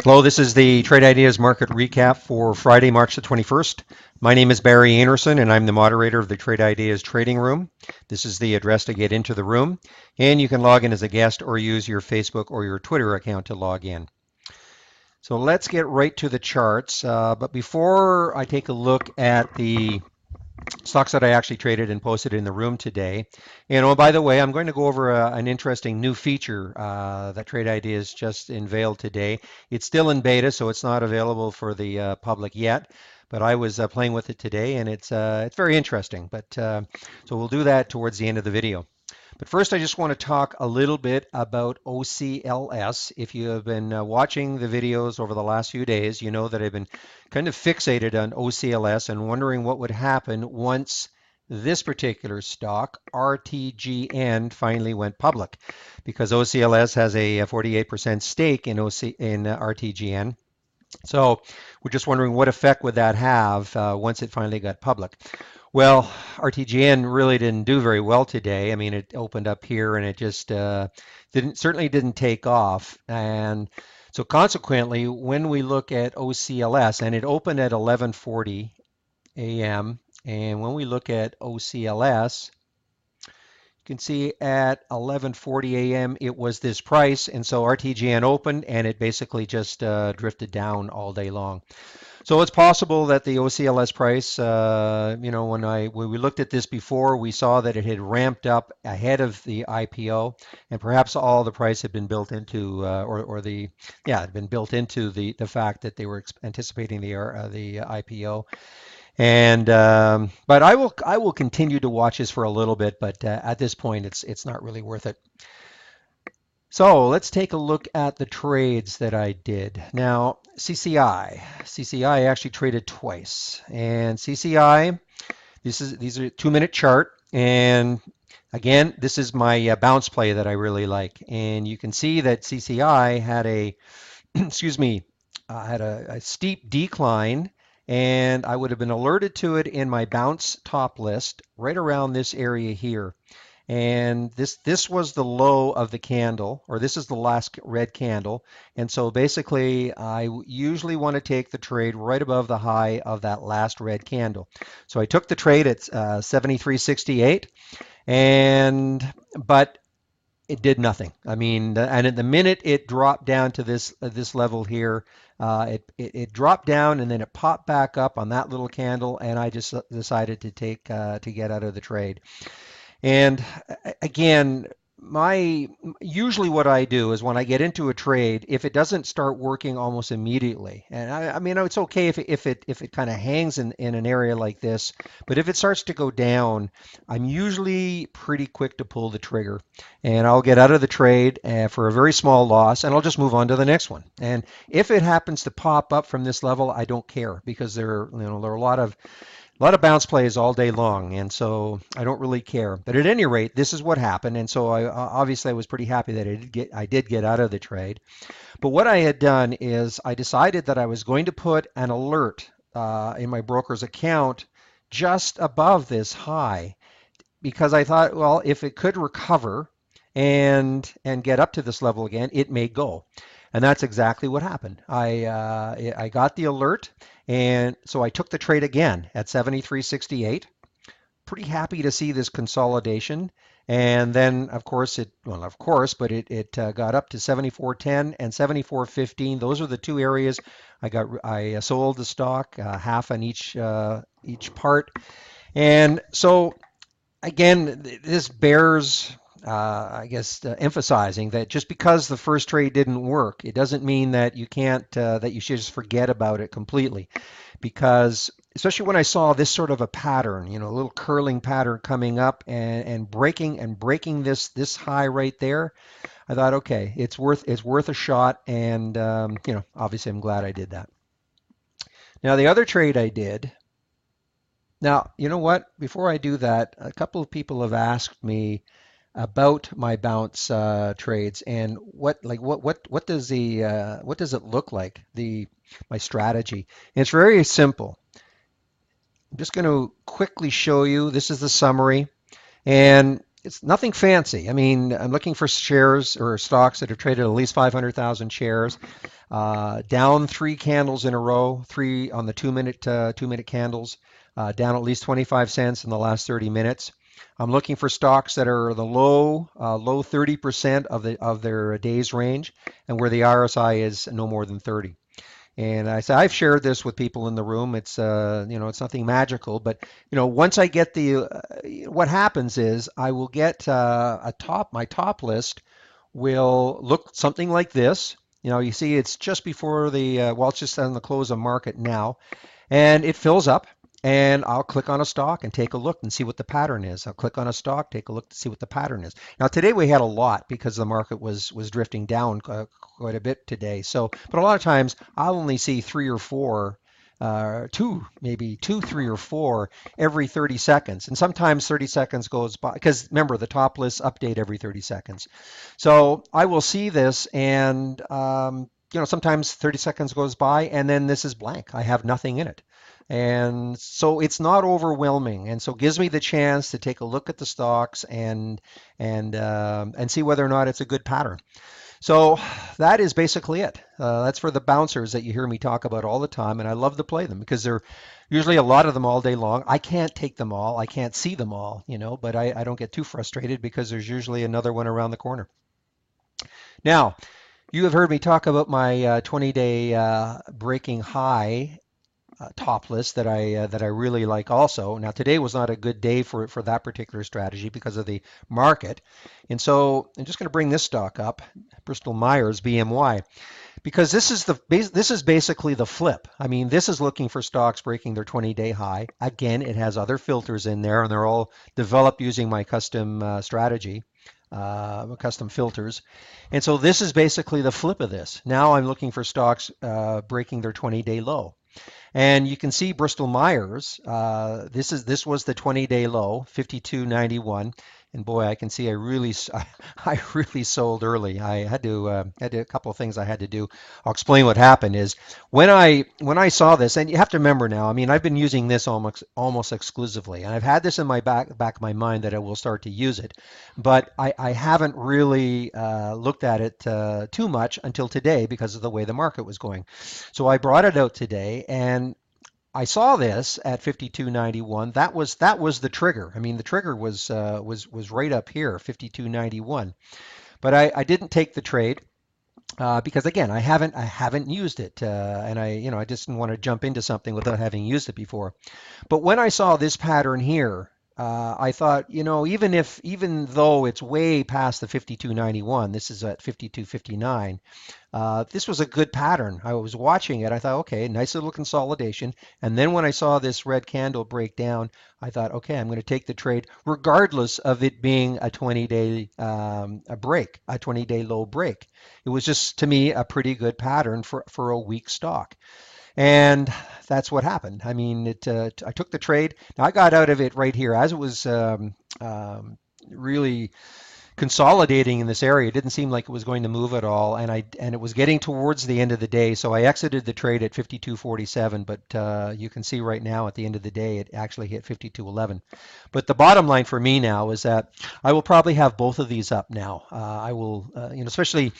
Hello, this is the Trade Ideas Market Recap for Friday, March the 21st. My name is Barry Anderson, and I'm the moderator of the Trade Ideas Trading Room. This is the address to get into the room, and you can log in as a guest or use your Facebook or your Twitter account to log in. So let's get right to the charts. But before I take a look at the stocks that I actually traded and posted in the room today. By the way, I'm going to go over an interesting new feature that Trade Ideas just unveiled today. It's still in beta, so it's not available for the public yet. But I was playing with it today, and it's very interesting. So we'll do that towards the end of the video. But first, I just want to talk a little bit about OCLS. If you have been watching the videos over the last few days, you know that I've been kind of fixated on OCLS and wondering what would happen once this particular stock, RTGN, finally went public, because OCLS has a 48% stake in RTGN. So we're just wondering what effect would that have once it finally got public. Well, RTGN really didn't do very well today. I mean, it opened up here and it just certainly didn't take off. And so consequently, when we look at OCLS, and it opened at 11:40 a.m., and when we look at OCLS, you can see at 11:40 a.m. it was this price, and so RTGN opened and it basically just drifted down all day long. So it's possible that the OCLS price, when we looked at this before, we saw that it had ramped up ahead of the IPO, and perhaps all the price had been built into, had been built into the fact that they were anticipating the IPO. And but I will continue to watch this for a little bit, but at this point, it's not really worth it. So let's take a look at the trades that I did. Now, CCI actually traded twice, and CCI, these are a 2-minute chart, and again, this is my bounce play that I really like, and you can see that CCI had a, excuse me, had a steep decline, and I would have been alerted to it in my bounce top list right around this area here. And this was the low of the candle, or this is the last red candle. And so basically, I usually want to take the trade right above the high of that last red candle. So I took the trade at 73.68, but it did nothing. I mean, and at the minute it dropped down to this level here, it dropped down and then it popped back up on that little candle, and I just decided to get out of the trade. And again, usually what I do is when I get into a trade, if it doesn't start working almost immediately, and I mean it's okay if it kind of hangs in an area like this, but if it starts to go down, I'm usually pretty quick to pull the trigger, and I'll get out of the trade for a very small loss, and I'll just move on to the next one. And if it happens to pop up from this level, I don't care, because there are a lot of bounce plays all day long, and so I don't really care. But at any rate, this is what happened, and so obviously I was pretty happy that I did get out of the trade. But what I had done is I decided that I was going to put an alert in my broker's account just above this high, because I thought, well, if it could recover and get up to this level again, it may go. And that's exactly what happened. I got the alert, and so I took the trade again at 73.68. Pretty happy to see this consolidation. And then, of course, it got up to 74.10 and 74.15. Those are the two areas I sold the stock, half on each part. And so again, this bears, emphasizing that just because the first trade didn't work, it doesn't mean that you can't, that you should just forget about it completely. Because especially when I saw this sort of a pattern, a little curling pattern coming up and breaking this high right there, I thought, okay, it's worth a shot, and obviously I'm glad I did that. Now the other trade I did. Now, you know what? Before I do that, a couple of people have asked me about my bounce trades, and what does it look like, my strategy. And it's very simple. I'm just going to quickly show you. This is the summary, and it's nothing fancy. I mean, I'm looking for shares or stocks that have traded at least 500,000 shares, down three candles in a row, three on the 2-minute candles, down at least 25 cents in the last 30 minutes. I'm looking for stocks that are the low 30% of their day's range, and where the RSI is no more than 30. And I said, I've shared this with people in the room. It's, it's nothing magical, but once I get what happens is I will get my top list will look something like this. You see, it's just before it's just on the close of market now, and it fills up. And I'll click on a stock and take a look and see what the pattern is. I'll click on a stock, take a look to see what the pattern is. Now today we had a lot because the market was drifting down quite a bit today. So, but a lot of times I'll only see three or four, maybe two, three or four every 30 seconds. And sometimes 30 seconds goes by because remember the top lists update every 30 seconds. So I will see this and sometimes 30 seconds goes by and then this is blank. I have nothing in it. And so it's not overwhelming, and so it gives me the chance to take a look at the stocks and see whether or not it's a good pattern. So that is basically it. That's for the bouncers that you hear me talk about all the time, and I love to play them because they're usually a lot of them all day long. I can't take them all, I can't see them all, but I don't get too frustrated because there's usually another one around the corner. Now, you have heard me talk about my 20-day breaking high top list that I really like also. Now today was not a good day for that particular strategy because of the market. And so I'm just going to bring this stock up, BristolMyers BMY, because this is basically the flip. I mean, this is looking for stocks breaking their 20-day high. Again, it has other filters in there and they're all developed using my custom strategy. Custom filters. And so this is basically the flip of this. Now I'm looking for stocks breaking their 20-day low. And you can see Bristol-Myers. This was the 20-day low, 52.91. And boy, I can see I really sold early. I had a couple of things I had to do. I'll explain what happened is when I saw this, and you have to remember now. I mean, I've been using this almost exclusively, and I've had this in my back of my mind that I will start to use it, but I haven't really looked at it too much until today because of the way the market was going. So I brought it out today, and I saw this at 52.91. That was the trigger. I mean, the trigger was right up here, 52.91. But I didn't take the trade because again, I haven't used it, and I just didn't want to jump into something without having used it before. But when I saw this pattern here, I thought, even though it's way past the 52.91, this is at 52.59. This was a good pattern. I was watching it. I thought, okay, nice little consolidation. And then when I saw this red candle break down, I thought, okay, I'm going to take the trade regardless of it being a 20-day a 20-day low break. It was just, to me, a pretty good pattern for a weak stock. And that's what happened. I mean, I took the trade. Now I got out of it right here as it was really consolidating in this area. It didn't seem like it was going to move at all, and it was getting towards the end of the day, so I exited the trade at 52.47. But you can see right now at the end of the day, it actually hit 52.11. But the bottom line for me now is that I will probably have both of these up now. I will, especially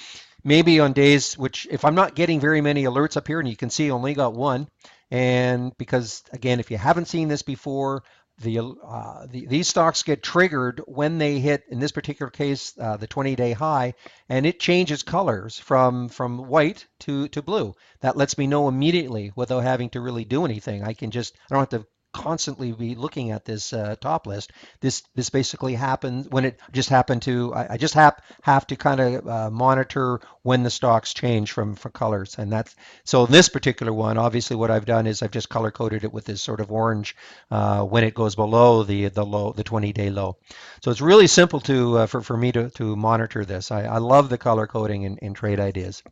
maybe on days which, if I'm not getting very many alerts up here, and you can see I only got one, and because again, if you haven't seen this before, these stocks get triggered when they hit, in this particular case, the 20-day high, and it changes colors from white to blue. That lets me know immediately without having to really do anything. I don't have to constantly be looking at this top list. This basically happens when it just happened to. I just have to kind of monitor when the stocks change from colors, and that's so. In this particular one, obviously, what I've done is I've just color coded it with this sort of orange when it goes below the 20-day low. So it's really simple for me to monitor this. I love the color coding in trade ideas.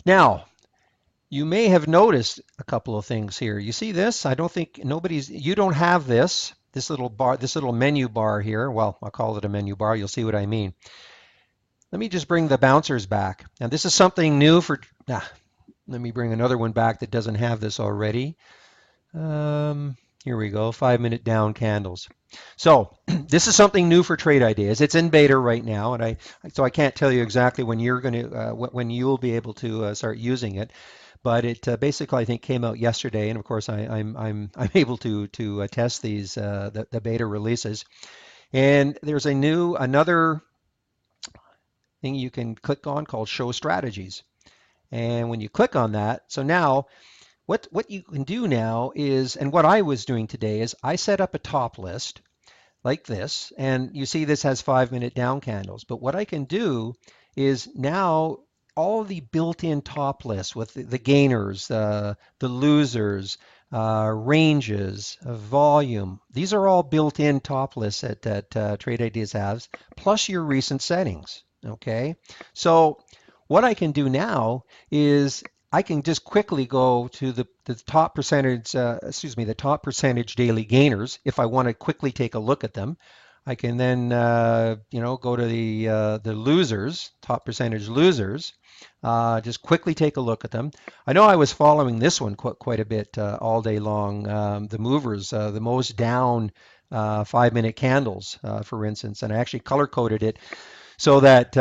Now, you may have noticed a couple of things here. You see this? I don't think you don't have this little bar, this little menu bar here. Well, I'll call it a menu bar. You'll see what I mean. Let me just bring the bouncers back. Now, this is something new let me bring another one back that doesn't have this already. Here we go, 5-minute down candles. So this is something new for Trade Ideas. It's in beta right now, and I can't tell you exactly when you're going to when you'll be able to start using it. But it basically, I think, came out yesterday, and of course, I'm able to test these the beta releases. And there's another thing you can click on called Show Strategies. And when you click on that, so now what you can do now is, and what I was doing today is I set up a top list like this, and you see this has 5-minute down candles. But what I can do is now all the built-in top lists with the gainers, the losers, ranges, volume. These are all built-in top lists that Trade Ideas has, plus your recent settings. Okay, so what I can do now is I can just quickly go to the top percentage, the top percentage daily gainers if I want to quickly take a look at them. I can then, go to the losers, top percentage losers, just quickly take a look at them. I know I was following this one quite a bit all day long. The movers, the most down 5-minute candles, for instance, and I actually color coded it so that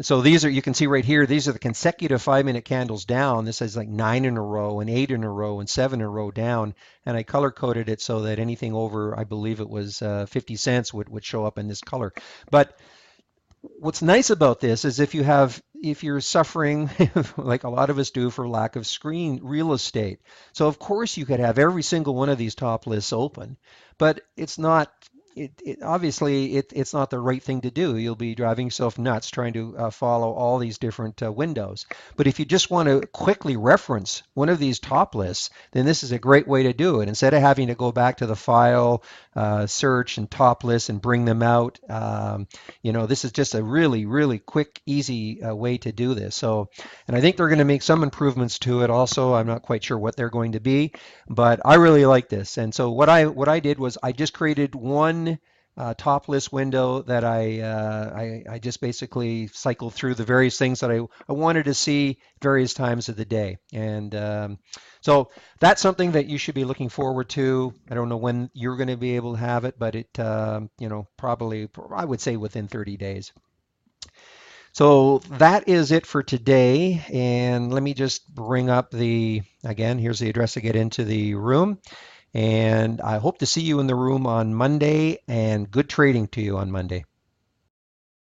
so these are, you can see right here, these are the consecutive 5-minute candles down. This is like 9 in a row and 8 in a row and 7 in a row down. And I color coded it so that anything over, I believe it was 50 cents would show up in this color. But what's nice about this is if you're suffering like a lot of us do for lack of screen real estate. So of course you could have every single one of these top lists open, but it's not obviously it's not the right thing to do. You'll be driving yourself nuts trying to follow all these different windows. But if you just want to quickly reference one of these top lists, then this is a great way to do it. Instead of having to go back to the file, search and top lists and bring them out, this is just a really, really quick, easy way to do this. So, and I think they're going to make some improvements to it also. I'm not quite sure what they're going to be, but I really like this. And so what I did was I just created one top list window that I just basically cycled through the various things that I wanted to see various times of the day. And so that's something that you should be looking forward to. I don't know when you're going to be able to have it, but it, probably, I would say within 30 days. So that is it for today. And let me just bring up again, here's the address to get into the room. And I hope to see you in the room on Monday, and good trading to you on Monday.